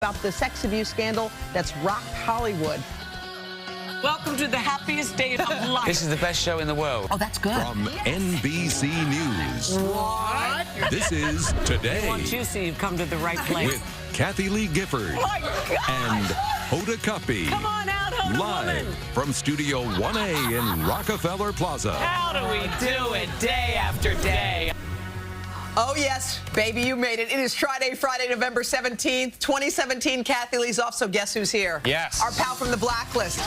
about the sex abuse scandal that's rocked Hollywood. Welcome to the happiest day of life. This is the best show in the world. Oh, that's good. From NBC News. What? This is Today. I want you to see you've come to the right place. With Kathie Lee Gifford My God. and Hoda November. Come on out, Hoda Live woman. from Studio 1A in Rockefeller Plaza. How do we do it day after day? Oh, yes, baby, you made it. It is Friday, November 17th, 2017. Kathie Lee's off, so guess who's here? Yes. Our pal from the Blacklist,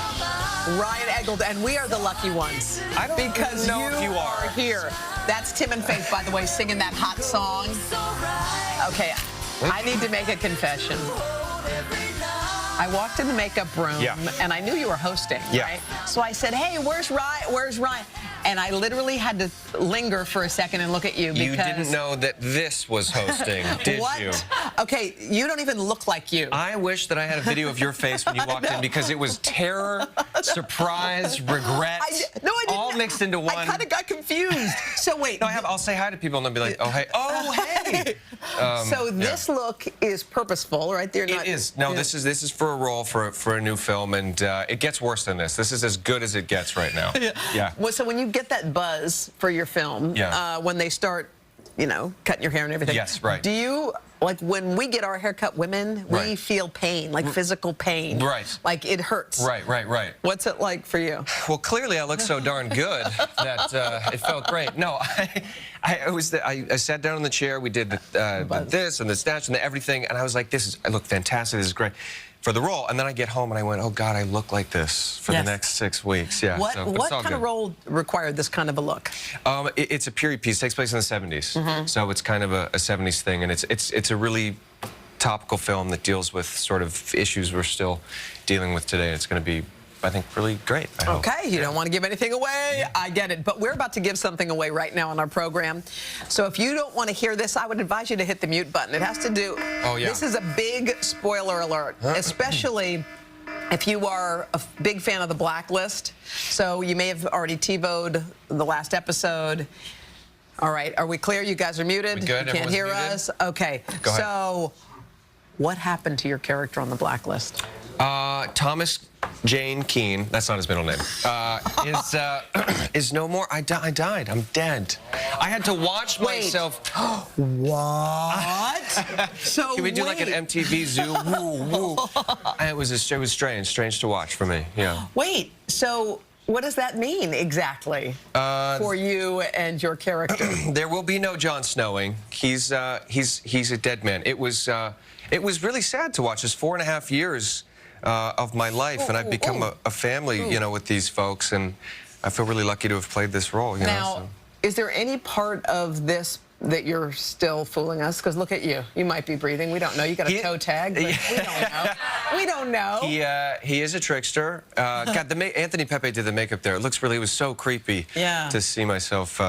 Ryan Eggold, and we are the lucky ones. I don't because know if you are. here. That's Tim and Faith, by the way, singing that hot song. Okay, I need to make a confession. I walked in the makeup room, and I knew you were hosting, right? So I said, hey, where's Ryan? Where's Ryan? And I literally had to linger for a second and look at you because... You didn't know that this was hosting, did you? Okay, you don't even look like you. I wish that I had a video of your face when you walked in because it was terror, surprise, regret, all mixed into one. I kind of got confused. So wait. No, I'll say hi to people and they'll be like, oh, hey. Oh, hey. So this look is purposeful, right? They're not, it is. No, this is for a role for a new film, and it gets worse than this. This is as good as it gets right now. Yeah. Well, so when you get that buzz for your film, when they start, you know, cutting your hair and everything. Yes, right. Do you, like when we get our hair cut, women, we feel pain, like physical pain. Right. Like it hurts. Right. What's it like for you? Well, clearly I look so darn good that it felt great. No, I sat down in the chair. We did the this and the snatch and the everything, and I was like, I look fantastic. This is great for the role. And then I get home and I went, oh God, I look like this for the next 6 weeks. Yeah. What kind of role required this kind of a look? It's a period piece. It takes place in the 70s. So it's kind of a 70s thing, and it's a really topical film that deals with sort of issues we're still dealing with today. It's going to be, I think, really great. I hope. Okay, you don't want to give anything away. I get it. But we're about to give something away right now on our program. So if you don't want to hear this, I would advise you to hit the mute button. It has to do... Oh, yeah. This is a big spoiler alert, especially if you are a big fan of the Blacklist. So you may have already TiVo'd the last episode. All right, are we clear? You guys are muted. We good? You can't hear muted? us? Okay. Go ahead. So what happened to your character on the Blacklist? Thomas Jane Keene, that's not his middle name, is no more. I died. I'm dead. I had to watch myself. What? So can we do like an MTV Zoom? Woo, woo. It was strange to watch for me. Yeah. Wait. So what does that mean exactly for you and your character? There will be no Jon Snowing. He's a dead man. It was really sad to watch. It's 4.5 years. Of my life, and I've become a family, you know, with these folks, and I feel really lucky to have played this role. You know, so. Is there any part of this that you're still fooling us? Because look at you. You might be breathing. We don't know. You got a toe tag, but we don't know. We don't know. He is a trickster. God, Anthony Pepe did the makeup there. It was so creepy to see myself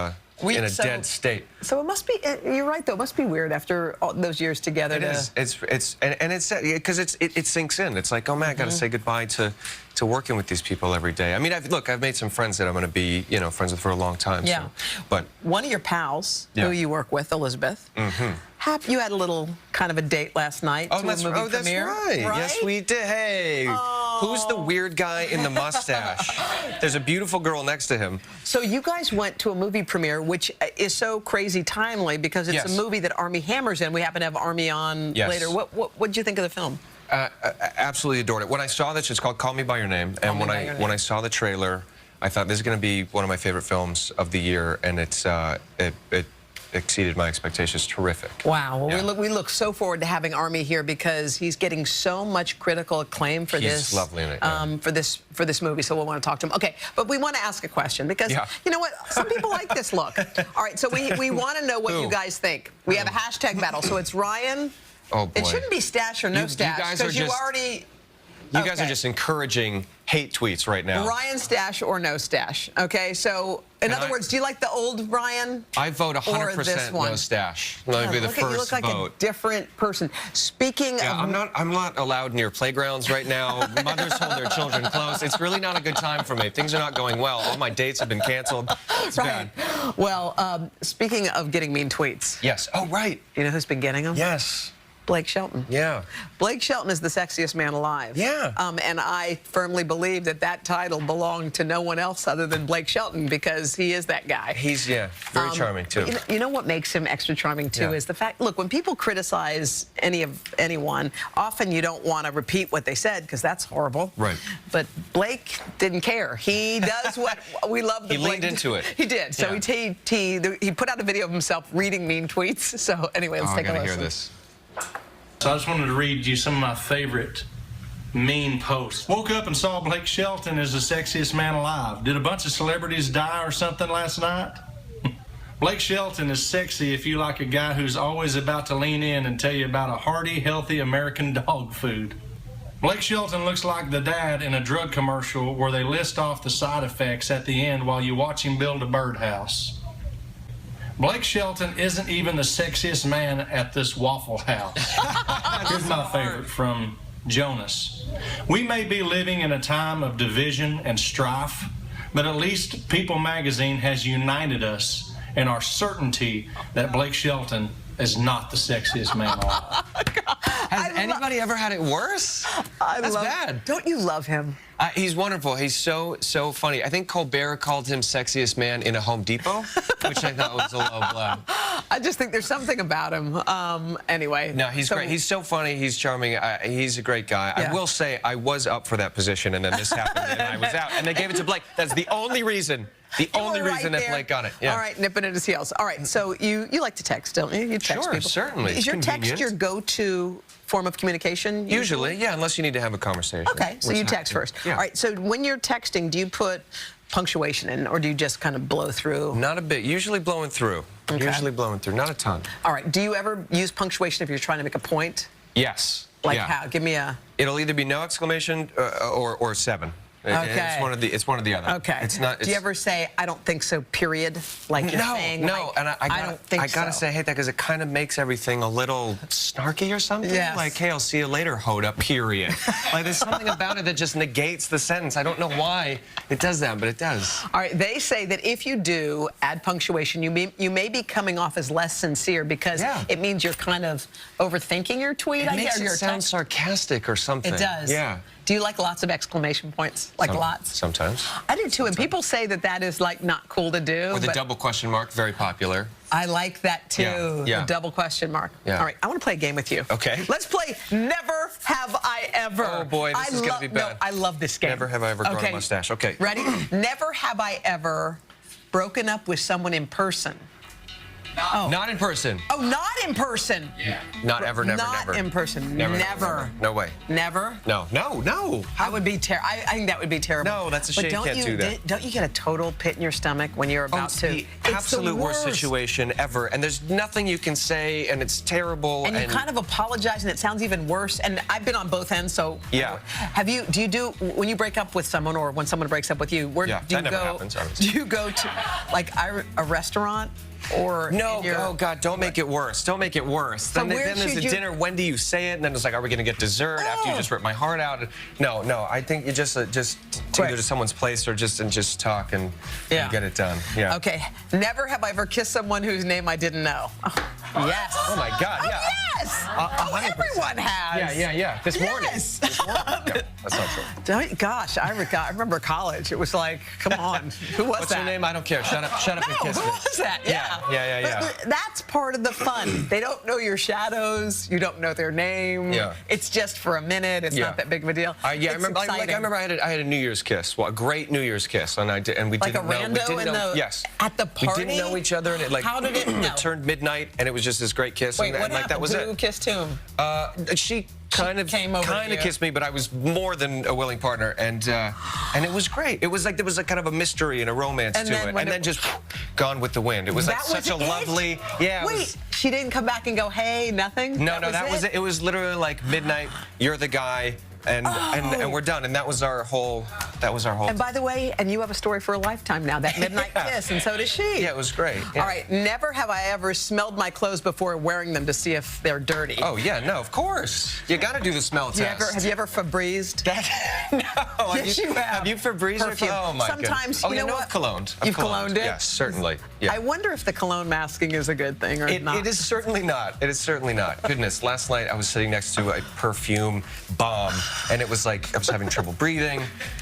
in a dead state. So it must be, you're right though, it must be weird after all those years together. It is. It's because it sinks in. It's like, oh man, I got to say goodbye to working with these people every day. I mean, I've made some friends that I'm going to be, you know, friends with for a long time. Yeah. So, but one of your pals who you work with, Elizabeth, you had a little kind of a date last night to a movie premiere. That's right. Yes, we did. Hey, who's the weird guy in the mustache? There's a beautiful girl next to him. So you guys went to a movie premiere, which is so crazy timely because it's a movie that Armie Hammer's in. We happen to have Armie on later. What did you think of the film? Absolutely adored it. When I saw this, it's called Call Me By Your Name, and when I saw the trailer, I thought this is going to be one of my favorite films of the year, and it exceeded my expectations. Terrific. Wow. Well, we look so forward to having Armie here because he's getting so much critical acclaim for this. He's lovely in it. For this movie, so we'll want to talk to him. Okay, but we want to ask a question because you know what? Some people like this look. All right, so we want to know what you guys think. We have a hashtag battle, so it's Ryan. Oh boy. It shouldn't be stash or no stash because you already. You guys are just encouraging hate tweets right now. Ryan stash or no stash. Okay, so in other words, do you like the old Ryan? I vote 100% no stash. Let me be the first vote. You look like a different person. Speaking of, I'm not allowed near playgrounds right now. Mothers hold their children close. It's really not a good time for me. Things are not going well. All my dates have been canceled. It's bad. Well, speaking of getting mean tweets. Yes. Oh, right. You know who's been getting them? Yes. Blake Shelton. Yeah. Blake Shelton is the sexiest man alive. Yeah. And I firmly believe that that title belonged to no one else other than Blake Shelton because he is that guy. He's, very charming, too. You know what makes him extra charming, too, is the fact, look, when people criticize anyone, often you don't want to repeat what they said because that's horrible. Right. But Blake didn't care. He does what we love. He leaned into it. He did. So he put out a video of himself reading mean tweets. So anyway, let's take a listen. Hear this. So I just wanted to read you some of my favorite mean posts. Woke up and saw Blake Shelton as the sexiest man alive. Did a bunch of celebrities die or something last night? Blake Shelton is sexy if you like a guy who's always about to lean in and tell you about a hearty, healthy American dog food. Blake Shelton looks like the dad in a drug commercial where they list off the side effects at the end while you watch him build a birdhouse. Blake Shelton isn't even the sexiest man at this Waffle House. Here's my favorite from Jonas. We may be living in a time of division and strife, but at least People magazine has united us in our certainty that Blake Shelton is not the sexiest man alive. Has anybody ever had it worse? That's bad. Don't you love him? He's wonderful. He's so funny. I think Colbert called him sexiest man in a Home Depot, which I thought was a low blow. I just think there's something about him. Anyway. No, he's great. He's so funny. He's charming. He's a great guy. Yeah. I will say I was up for that position, and then this happened, and I was out. And they gave it to Blake. That's the only reason. The only reason that Blake got it. Yeah. All right, nipping at his heels. All right, so you like to text, don't you? You text Sure, people. certainly. Is your text your go-to form of communication? Usually, yeah, unless you need to have a conversation. Okay, so you text first. Yeah. All right, so when you're texting, do you put punctuation in, or do you just kind of blow through? Not a bit. Usually blowing through. Okay. Usually blowing through. Not a ton. All right, do you ever use punctuation if you're trying to make a point? Yes. Like how? Give me a... It'll either be no exclamation or 7. Okay. It's one or the other. Okay. It's not. Do you ever say, I don't think so, period? Like you're saying, no. like, And I gotta so. say, I hate that because it kind of makes everything a little snarky or something. Yes. Like, hey, I'll see you later, Hoda, period. Like, there's something about it that just negates the sentence. I don't know why it does that, but it does. All right, they say that if you do add punctuation, you may be coming off as less sincere because it means you're kind of overthinking your tweet. It makes it sound sarcastic or something. It does. Yeah. Do you like lots of exclamation points? Like lots? Sometimes. I do too, and people say that that is like not cool to do. Or the double question mark, very popular. I like that too, the double question mark. Yeah. All right, I want to play a game with you. Okay. Let's play Never Have I Ever. Oh boy, this is going to be bad. No, I love this game. Never have I ever grown a mustache. Okay. Ready? Never have I ever broken up with someone in person. Not in person. Oh, not in person. Yeah. Not ever, never, not never. in person. Never. No way. Never? No. That would be terrible. I think that would be terrible. No, that's a shame. You can't do that. Don't you get a total pit in your stomach when you're about to? The absolute worst situation ever. And there's nothing you can say, and it's terrible. And you kind of apologize, and it sounds even worse. And I've been on both ends, so. Yeah. When you break up with someone, or when someone breaks up with you, where do you that never go? happens, obviously. Do you go to, like, a restaurant? Or no, oh God, don't make it worse. Don't make it worse. So then there's a dinner. When do you say it? And then it's like, are we going to get dessert after you just ripped my heart out? No. I think you just go to someone's place or just talk and get it done. Yeah. Okay. Never have I ever kissed someone whose name I didn't know. Yes. Oh my God. Oh, Yeah. yes. Everyone has. Yeah. This morning. Yes. This morning. No, that's not true. Gosh, I remember college. It was like, come on, who was What's that? your name? I don't care. Shut up and kiss me. Who was that? Yeah. But that's part of the fun. They don't know your shadows. You don't know their name. Yeah. It's just for a minute. It's not that big of a deal. I remember. I had a New Year's kiss. Well, a great New Year's kiss, and we didn't know. Yes. At the party. We didn't know each other, and How did it? It turned midnight, and it was just this great kiss. Wait, and what happened? that was Who kissed whom? She kind of kissed me, but I was more than a willing partner, and it was great. It was like there was a kind of a mystery and a romance to it, and then just gone with the wind. It was like such a lovely. Yeah. Wait, she didn't come back and go, hey, nothing? No, that was it. It was literally like midnight. You're the guy. and we're done. And that was our whole. And by the way, and you have a story for a lifetime now, that midnight kiss, and so does she. Yeah, it was great. Yeah. All right, never have I ever smelled my clothes before wearing them to see if they're dirty. Oh yeah, no, of course. You got to do the smell test. Have you ever Febrezed? No. Yes, you have. Have you Febrezed? Perfume. Oh my Sometimes, goodness. you know what? I've cologned. You've cologned it? Yes, certainly. Yeah. I wonder if the cologne masking is a good thing or not. It is certainly not. It is certainly not. Goodness, last night I was sitting next to a perfume bomb, and it was like I was having trouble breathing.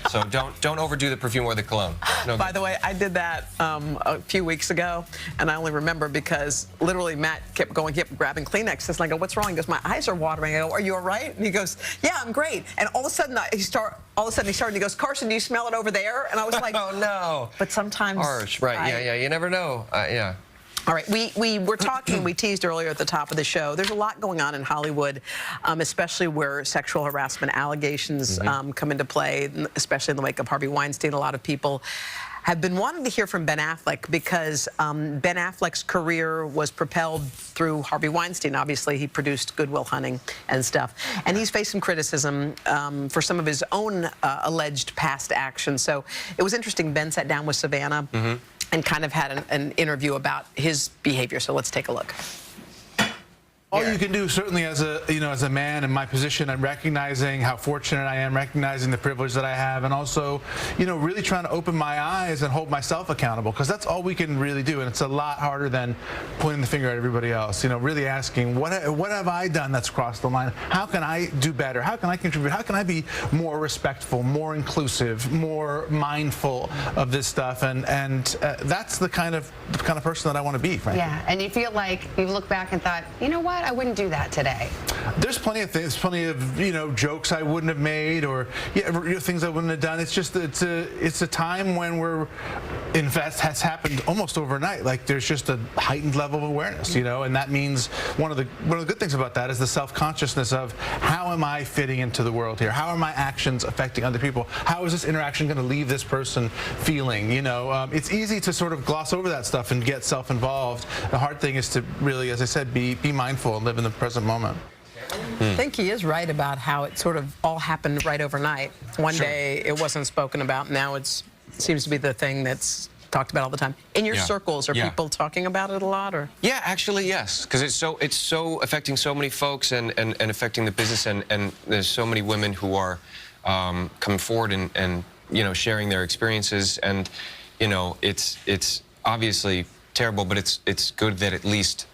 So don't overdo the perfume or the cologne. No By the way, I did that a few weeks ago, and I only remember because literally Matt kept grabbing Kleenexes, and I go, "What's wrong?" He goes, "My eyes are watering." I go, "Are you all right?" And he goes, "Yeah, I'm great." And all of a sudden he started. And he goes, "Carson, do you smell it over there?" And I was like, "Oh no!" But sometimes, harsh, right? Yeah. You never know. Yeah. All right, we were talking, we teased earlier at the top of the show, there's a lot going on in Hollywood, especially where sexual harassment allegations come into play, especially in the wake of Harvey Weinstein. A lot of people have been wanting to hear from Ben Affleck because Ben Affleck's career was propelled through Harvey Weinstein. Obviously, he produced Good Will Hunting and stuff. And he's faced some criticism for some of his own alleged past actions. So it was interesting. Ben sat down with Savannah and kind of had an interview about his behavior. So let's take a look. All you can do, certainly as a man in my position, I'm recognizing how fortunate I am, recognizing the privilege that I have, and also, really trying to open my eyes and hold myself accountable, because that's all we can really do, and it's a lot harder than pointing the finger at everybody else. Really asking, what have I done that's crossed the line? How can I do better? How can I contribute? How can I be more respectful, more inclusive, more mindful of this stuff? And that's the kind of person that I want to be, frankly. Yeah, and you feel like you look back and thought, you know what? I wouldn't do that today. There's plenty of things, plenty of jokes I wouldn't have made, or things I wouldn't have done. It's just it's a time when has happened almost overnight. Like there's just a heightened level of awareness, and that means one of the good things about that is the self-consciousness of how am I fitting into the world here? How are my actions affecting other people? How is this interaction going to leave this person feeling? It's easy to sort of gloss over that stuff and get self-involved. The hard thing is to really, as I said, be mindful and live in the present moment. I think he is right about how it sort of all happened right overnight. One day it wasn't spoken about. Now it seems to be the thing that's talked about all the time. In your circles, are people talking about it a lot, or? Yeah, actually, yes, because it's so affecting so many folks and affecting the business, and there's so many women who are coming forward and sharing their experiences, and it's obviously terrible, but it's good that at least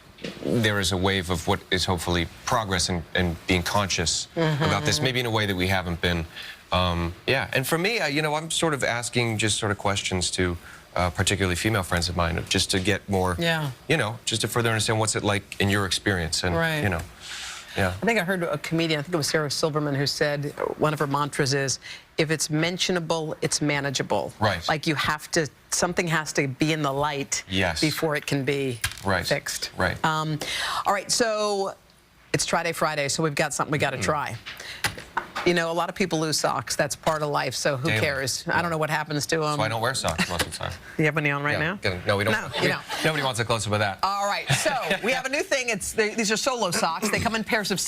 there is a wave of what is hopefully progress and being conscious about this, maybe in a way that we haven't been. Yeah, and for me, I'm sort of asking just sort of questions to particularly female friends of mine, just to get more, just to further understand what's it like in your experience, and yeah. I think I heard a comedian, I think it was Sarah Silverman, who said one of her mantras is, if it's mentionable, it's manageable. Right. Like something has to be in the light before it can be fixed. Right. All right, so it's Try Day Friday, so we've got something we got to try. A lot of people lose socks. That's part of life, so who cares? I don't know what happens to them. That's why I don't wear socks most of the time. You have any on right now? No, we don't. No, Nobody wants a close-up of that. All right, so we have a new thing. These are solo socks. They come in pairs of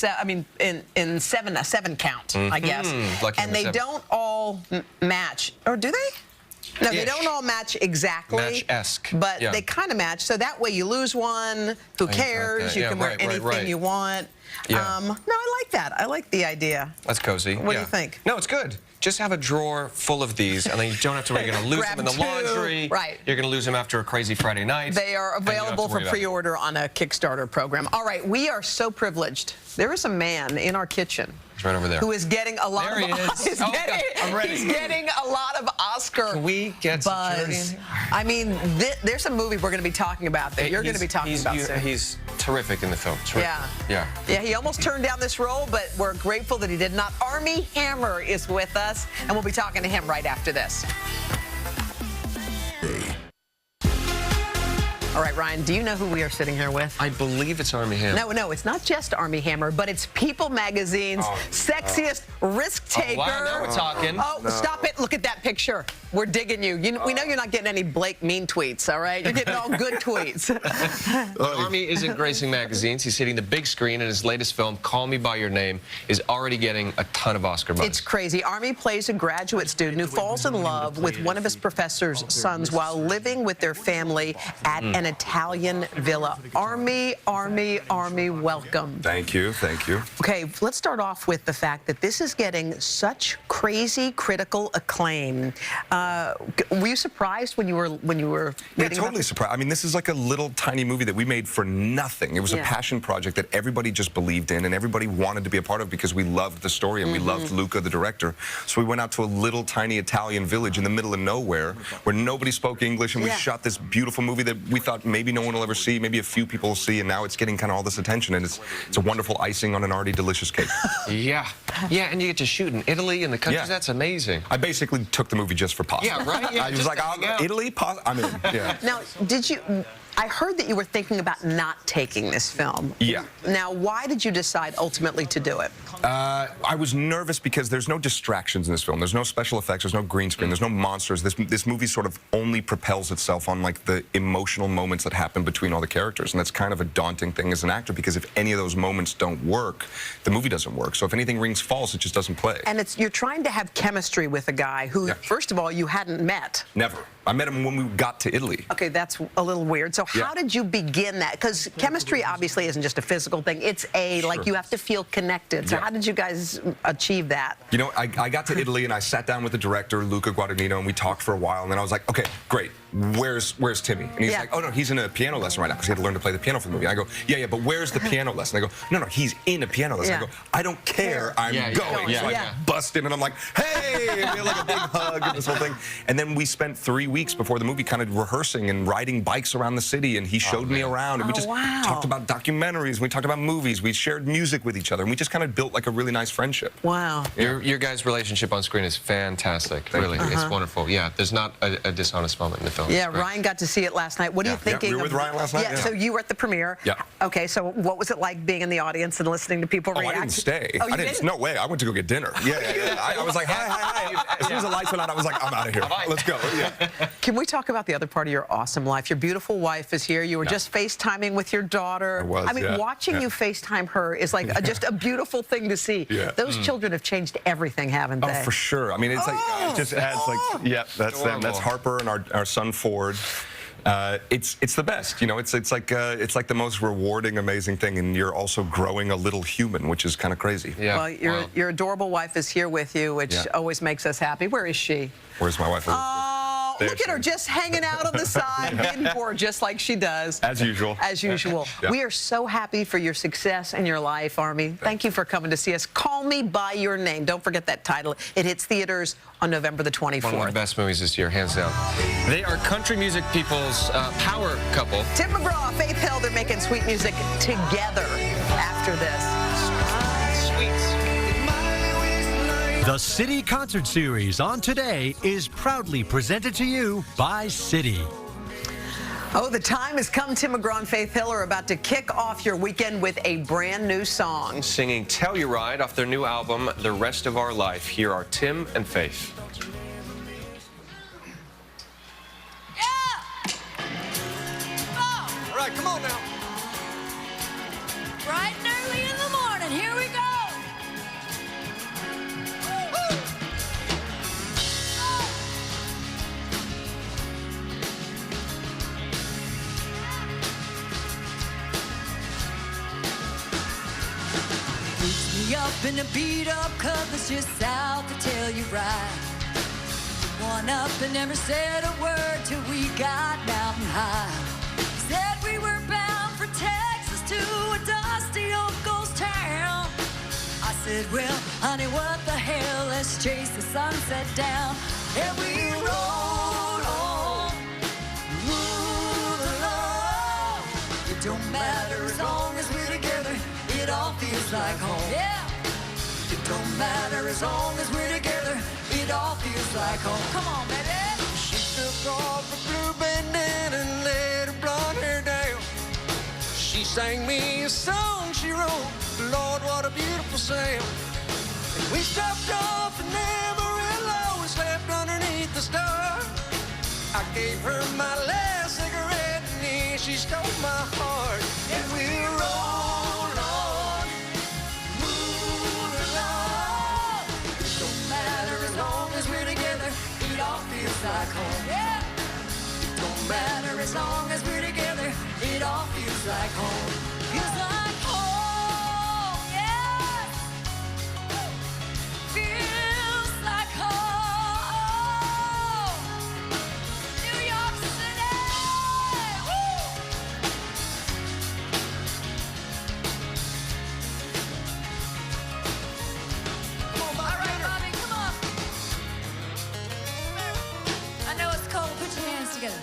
in seven, a 7 count, I guess. And they don't all match, or do they? No, they don't all match exactly. Match-esque. But they kind of match, so that way you lose one. Who cares? You can wear anything you want. No, I like that. I like the idea. That's cozy. What do you think? No, it's good. Just have a drawer full of these, and then you don't have to worry. You're going to lose them in the laundry. Right. You're going to lose them after a crazy Friday night. They are available for pre-order on a Kickstarter program. All right, we are so privileged. There is a man in our kitchen. He's right over there. Who is getting a lot of I'm ready. He's getting a lot of Oscar Can we get security buzz. in here? I mean, there's a movie we're going to be talking about that you're going to be talking about soon. He's terrific in the film. Terrific. Yeah, he almost turned down this role, but we're grateful that he did not. Armie Hammer is with us, and we'll be talking to him right after this. All right, Ryan, do you know who we are sitting here with? I believe it's Armie Hammer. No, it's not just Armie Hammer, but it's People Magazine's sexiest risk taker. Oh, wow, now we're talking. Oh, no. Stop it. Look at that picture. We're digging you. We know you're not getting any Blake mean tweets, all right? You're getting all good tweets. Armie isn't gracing magazines. He's hitting the big screen, and his latest film, Call Me By Your Name, is already getting a ton of Oscar buzz. It's crazy. Armie plays a graduate student who falls in love with one of his professor's sons while living with their family at an Italian villa. Armie, welcome. Thank you, thank you. Okay, let's start off with the fact that this is getting such crazy critical acclaim. Were you surprised when you were reading Totally surprised. I mean, this is like a little tiny movie that we made for nothing. It was a passion project that everybody just believed in and everybody wanted to be a part of because we loved the story and we loved Luca, the director. So we went out to a little tiny Italian village in the middle of nowhere where nobody spoke English, and we shot this beautiful movie that we thought maybe no one will ever see, maybe a few people will see, and now it's getting kind of all this attention, and it's a wonderful icing on an already delicious cake. Yeah, and you get to shoot in Italy and the countries. That's amazing. I basically took the movie just for pasta. Yeah, right? Yeah, I was like, Italy, pasta, I'm in. Yeah. Now, I heard that you were thinking about not taking this film. Yeah. Now, why did you decide ultimately to do it? I was nervous because there's no distractions in this film. There's no special effects. There's no green screen. There's no monsters. This movie sort of only propels itself on like the emotional moments that happen between all the characters, and that's kind of a daunting thing as an actor because if any of those moments don't work, the movie doesn't work. So if anything rings false, it just doesn't play. And you're trying to have chemistry with a guy who, first of all, you hadn't met. Never. I met him when we got to Italy. Okay, that's a little weird. So how did you begin that? Because chemistry obviously isn't just a physical thing. It's like you have to feel connected. So how did you guys achieve that? You know, I got to Italy and I sat down with the director, Luca Guadagnino, and we talked for a while. And then I was like, okay, great. Where's Timmy? And he's like, oh, no, he's in a piano lesson right now because he had to learn to play the piano for the movie. And I go, yeah, but where's the piano lesson? I go, no, he's in a piano lesson. I go, I don't care. I'm going. So I bust in and I'm like, hey, and we had like a big hug and this whole thing. And then we spent 3 weeks before the movie kind of rehearsing and riding bikes around the city, and he showed me around, and we just talked about documentaries, we talked about movies, we shared music with each other, and we just kind of built like a really nice friendship. Wow. Your guys' relationship on screen is fantastic. Really, it's wonderful. Yeah, there's not a dishonest moment in the film. Yeah, Ryan got to see it last night. What are you thinking? You were with Ryan last night? Yeah, so you were at the premiere. Yeah. Okay, so what was it like being in the audience and listening to people react? I didn't stay. Oh, you didn't? No way. I went to go get dinner. I was like, hi. As soon as the lights went out, I was like, I'm out of here. Let's go. Can we talk about the other part of your awesome life? Your beautiful wife is here. You were just FaceTiming with your daughter. I was, I mean, watching you FaceTime her is like just a beautiful thing to see. Those children have changed everything, haven't they? Oh, for sure. I mean, it's like, it just adds like, that's them. That's Harper and our son Ford. It's the best, you know. It's like the most rewarding, amazing thing, and you're also growing a little human, which is kind of crazy. Yeah. Well, your adorable wife is here with you, which always makes us happy. Where is she? Where's my wife? Look at her just hanging out on the side, getting bored just like she does. As usual. As usual. We are so happy for your success in your life, Armie. Thank you for coming to see us. Call Me By Your Name. Don't forget that title. It hits theaters on November the 24th. One of the best movies this year, hands down. They are country music people's power couple. Tim McGraw, Faith Hill, they're making sweet music together after this. Sweets. The City Concert Series on Today is proudly presented to you by City. Oh, the time has come. Tim McGraw and Faith Hill are about to kick off your weekend with a brand new song. Singing Telluride off their new album, The Rest of Our Life. Here are Tim and Faith. All right, come on now. Bright and early in the morning, here we go. Me up in a beat-up cutlass just south to Telluride. One up and never said a word till we got mountain high. Said we were bound for Texas to a dusty old ghost town. I said, well, honey, what the hell? Let's chase the sunset down. And we rode on, moving along. It don't matter as long as we're together. It all feels like home. Yeah. It don't matter as long as we're together. It all feels like home. Come on, baby. She took off her blue bandana and let her blonde hair sang me a song she wrote. Lord, what a beautiful sound. And we stopped off in Amarillo and slept underneath the stars. I gave her my last cigarette and then she stole my heart. And we rolled on, moved along. It don't matter as long as we're together, it all feels like home. Yeah. It don't matter as long as we're together, it all feels like home. Feels like home, yeah. Feels like home. New York City. Woo! Come on, Bobby. All right, Bobby, come on. I know it's cold. Put your hands together.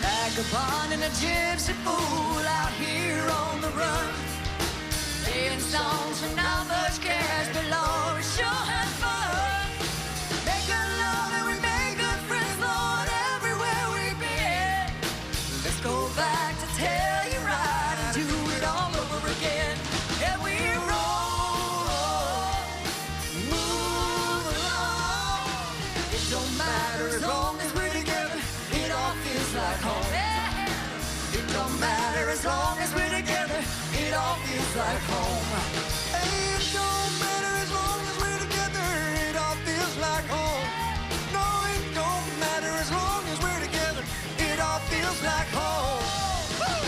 Vagabond and a gypsy fool out here on the run, playing songs for not much cash, but Lord, we sure had fun. Make good love and we make good friends, Lord, everywhere we've been. Let's go back to Telluride and do it all over again. And we roll, move along. It don't matter as long as we're together, it all feels like home. It don't matter as long as we're together, it all feels like home. It don't matter as long as we're together, it all feels like home. No, it don't matter as long as we're together, it all feels like home. Woo!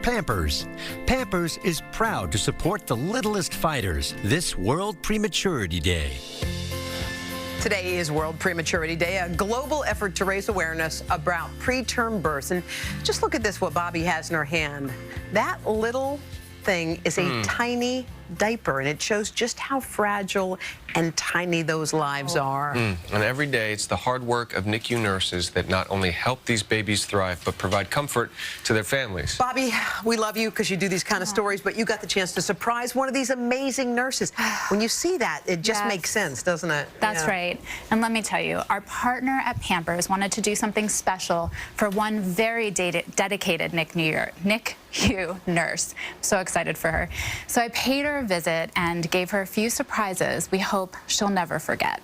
Pampers. Pampers is proud to support the littlest fighters this World Prematurity Day. Today is World Prematurity Day, a global effort to raise awareness about preterm births. And just look at this, what Bobby has in her hand. That little thing is a tiny diaper, and it shows just how fragile and tiny those lives are. And every day, it's the hard work of NICU nurses that not only help these babies thrive, but provide comfort to their families. Bobby, we love you because you do these kind of stories, but you got the chance to surprise one of these amazing nurses. When you see that, it just makes sense, doesn't it? That's right. And let me tell you, our partner at Pampers wanted to do something special for one very dedicated NICU nurse. I'm so excited for her. So I paid her a visit and gave her a few surprises we hope she'll never forget.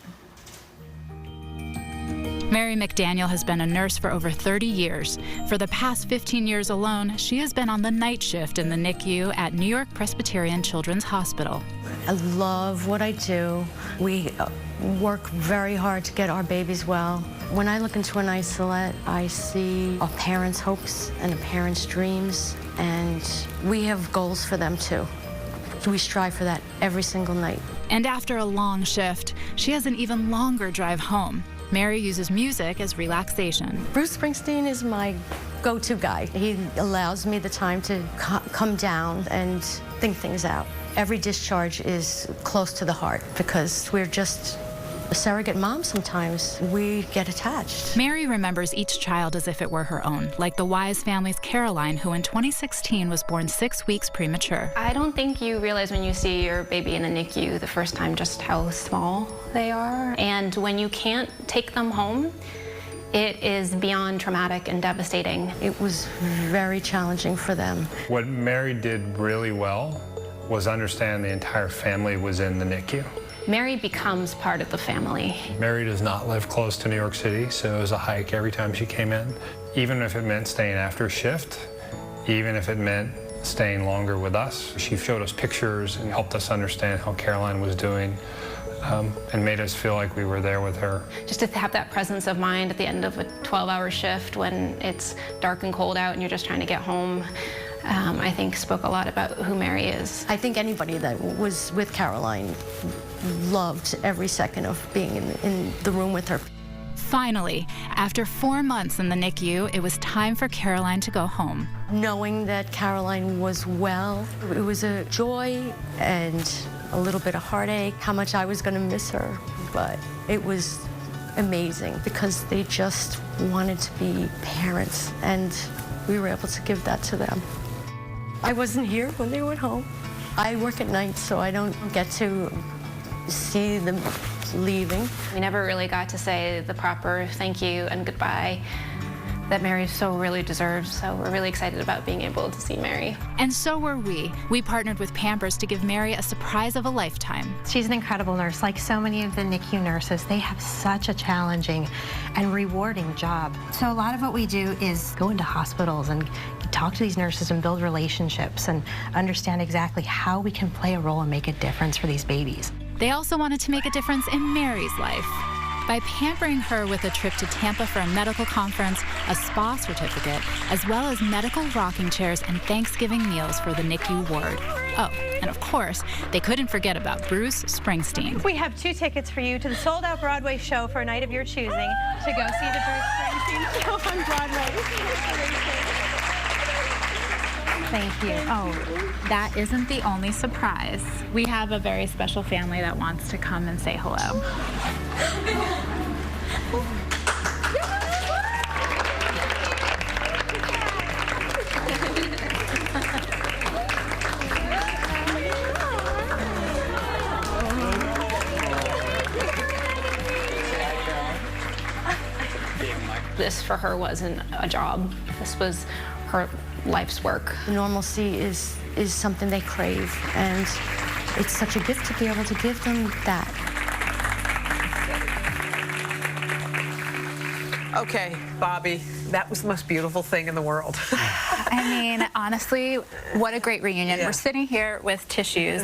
Mary McDaniel has been a nurse for over 30 years. For the past 15 years alone, she has been on the night shift in the NICU at New York Presbyterian Children's Hospital. I love what I do. We work very hard to get our babies well. When I look into an isolate, I see a parent's hopes and a parent's dreams, and we have goals for them too. We strive for that every single night. And after a long shift, she has an even longer drive home. Mary uses music as relaxation. Bruce Springsteen is my go-to guy. He allows me the time to come down and think things out. Every discharge is close to the heart because we're just a surrogate mom sometimes. We get attached. Mary remembers each child as if it were her own, like the Wise family's Caroline, who in 2016 was born 6 weeks premature. I don't think you realize when you see your baby in the NICU the first time just how small they are. And when you can't take them home, it is beyond traumatic and devastating. It was very challenging for them. What Mary did really well was understand the entire family was in the NICU. Mary becomes part of the family. Mary does not live close to New York City, so it was a hike every time she came in. Even if it meant staying after shift, even if it meant staying longer with us. She showed us pictures and helped us understand how Caroline was doing. and made us feel like we were there with her. Just to have that presence of mind at the end of a 12-hour shift when it's dark and cold out and you're just trying to get home, I think spoke a lot about who Mary is. I think anybody that was with Caroline loved every second of being in the room with her. Finally, after 4 months in the NICU, it was time for Caroline to go home. Knowing that Caroline was well, it was a joy and a little bit of heartache, how much I was going to miss her. But it was amazing because they just wanted to be parents, and we were able to give that to them. I wasn't here when they went home. I work at night, so I don't get to see them leaving. We never really got to say the proper thank you and goodbye that Mary so really deserves, so we're really excited about being able to see Mary. And so were we. We partnered with Pampers to give Mary a surprise of a lifetime. She's an incredible nurse. Like so many of the NICU nurses, they have such a challenging and rewarding job. So a lot of what we do is go into hospitals and talk to these nurses and build relationships and understand exactly how we can play a role and make a difference for these babies. They also wanted to make a difference in Mary's life by pampering her with a trip to Tampa for a medical conference, a spa certificate, as well as medical rocking chairs and Thanksgiving meals for the NICU ward. Oh, and of course, they couldn't forget about Bruce Springsteen. We have 2 tickets for you to the sold-out Broadway show for a night of your choosing to go see the Bruce Springsteen show on Broadway. Thank you. Oh, that isn't the only surprise. We have a very special family that wants to come and say hello. This for her wasn't a job. This was her life's work. Normalcy is something they crave, and it's such a gift to be able to give them that. Okay, Bobby, that was the most beautiful thing in the world. I mean, honestly, what a great reunion. We're sitting here with tissues.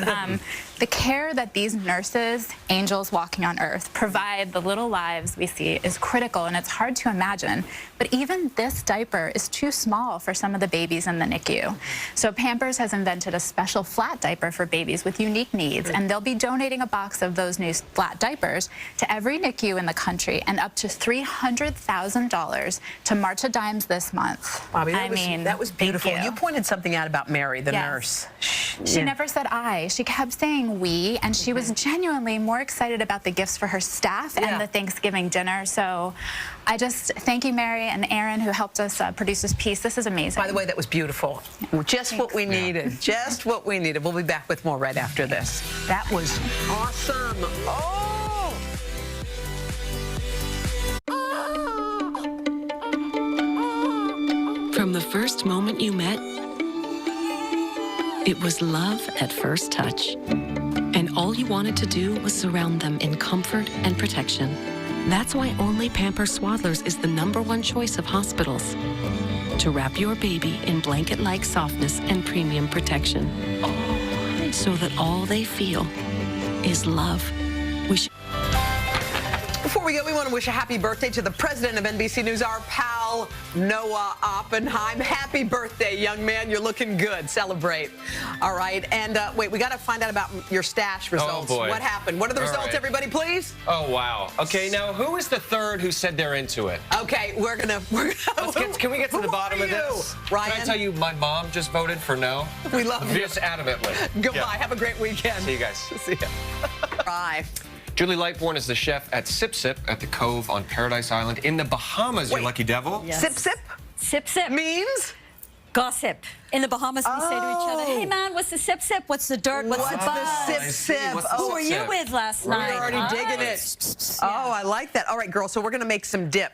The care that these nurses, angels walking on earth, provide the little lives we see is critical, and it's hard to imagine. But even this diaper is too small for some of the babies in the NICU. So Pampers has invented a special flat diaper for babies with unique needs, and they'll be donating a box of those new flat diapers to every NICU in the country, and up to $300,000 to March of Dimes this month. Bobby, that was beautiful. You pointed something out about Mary, the nurse. She never said I. She kept saying we, and she was genuinely more excited about the gifts for her staff and the Thanksgiving dinner. So I just thank you, Mary and Aaron, who helped us produce this piece. This is amazing. By the way, that was beautiful. Just what we needed. Just what we needed. We'll be back with more right after this. That was awesome. Oh! From the first moment you met, it was love at first touch. And all you wanted to do was surround them in comfort and protection. That's why only Pampers Swaddlers is the #1 choice of hospitals. To wrap your baby in blanket-like softness and premium protection. So that all they feel is love. Before we go, we want to wish a happy birthday to the president of NBC News, our pal, Noah Oppenheim. Happy birthday, young man. You're looking good. Celebrate. All right. And wait, we got to find out about your stash results. Oh, boy. What happened? What are the results, everybody, please? Oh, wow. Okay, now, who is the third who said they're into it? Okay, we're gonna can we get to the bottom of this? Ryan? Can I tell you, my mom just voted for no? We love you. Just adamantly. Goodbye. Have a great weekend. See you guys. See ya. Bye. Julie Lightbourn is the chef at Sip Sip at the Cove on Paradise Island in the Bahamas, you lucky devil. Yes. Sip Sip? Sip Sip. Means? Gossip. In the Bahamas, we say to each other, hey, man, what's the sip sip? What's the dirt? What's the buzz? Sip Sip? Who were you with last night? We're already digging it. Oh, I like that. All right, girls, so we're going to make some dip.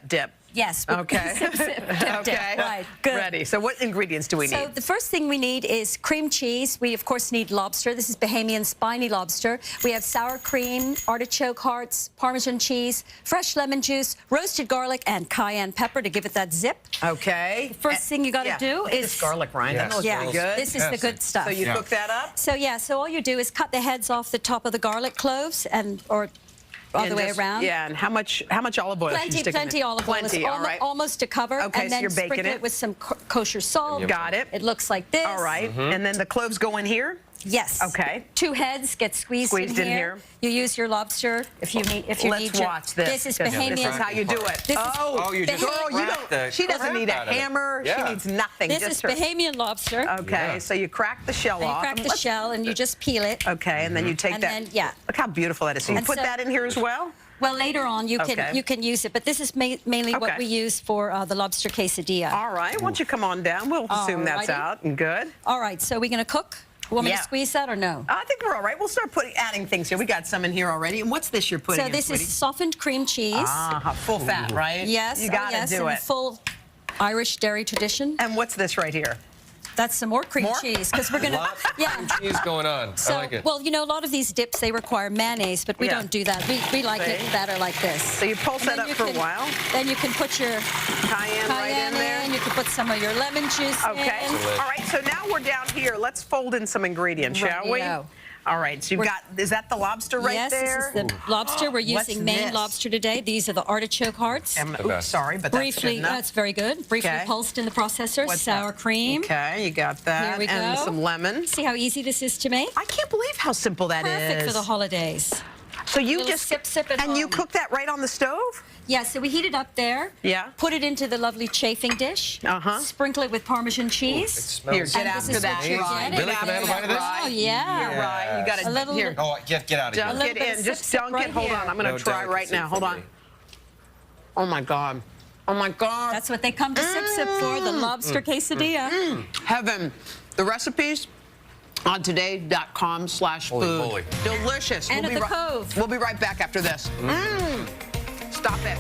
Yes. Okay. Sip, sip, dip, dip. Okay. Right. Good. Ready. So what ingredients do we need? So the first thing we need is cream cheese. We, of course, need lobster. This is Bahamian spiny lobster. We have sour cream, artichoke hearts, Parmesan cheese, fresh lemon juice, roasted garlic, and cayenne pepper to give it that zip. Okay. The first thing you got to do is... This garlic rind. That looks really good. This is the good stuff. So you cook that up? So, yeah, so all you do is cut the heads off the top of the garlic cloves or all the way around. Yeah, and how much olive oil? Plenty olive oil. Plenty, all right. Almost to cover. Okay, and so then you're baking sprinkle it with some kosher salt. Got it. It looks like this. All right, and then the cloves go in here? Yes. Okay. 2 heads get squeezed in here. You use your lobster if you need. Let's watch this. This is Bahamian. This is how you do it. You just girl, you don't. She doesn't need a hammer. She needs nothing. This is Bahamian lobster. Okay, so you crack the shell off. You crack the shell and you just peel it. Okay, and then you take that. And then, Look how beautiful that is. So you put that in here as well? Well, later on you can use it, but this is mainly what we use for the lobster quesadilla. All right, why don't you come on down? We'll assume that's out and good. All right, so we're going to cook. Want me to squeeze that or no? I think we're all right. We'll start adding things here. We got some in here already. And what's this you're putting in, So this is softened cream cheese. Full fat, right? Yes. You got to do it. Full Irish dairy tradition. And what's this right here? That's some more cream cheese because we're going to, cream cheese going on. So, I like it. Well, you know, a lot of these dips, they require mayonnaise, but we don't do that. We like it better like this. So you pulse that up for a while. Then you can put your cayenne right in there. And you can put some of your lemon juice in. Okay. All right, so now we're down here. Let's fold in some ingredients, shall we? All right, so you've got, is that the lobster right there? Yes, this is the lobster. We're using Maine lobster today. These are the artichoke hearts. Oops, sorry, but briefly, that's good that's very good. Briefly pulsed in the processor. Sour cream. Okay, you got that. Here we go. And some lemon. See how easy this is to make? I can't believe how simple that is. Perfect for the holidays. So you just sip it and you cook that right on the stove? Yeah, so we heat it up there. Yeah. Put it into the lovely chafing dish. Sprinkle it with Parmesan cheese. Here, get after that. Really? Can I have a bite of this? Oh, yeah. You're right. You got to little. Here. Oh, get out of here. Dunk it in. Just dunk it. Hold on. I'm going to try right now. Hold on. Oh, my God. Oh, my God. That's what they come to sip for, the lobster quesadilla. Heaven. The recipes on today.com/food. Holy moly. Delicious. And at the Cove. We'll be right back after this. Stop it.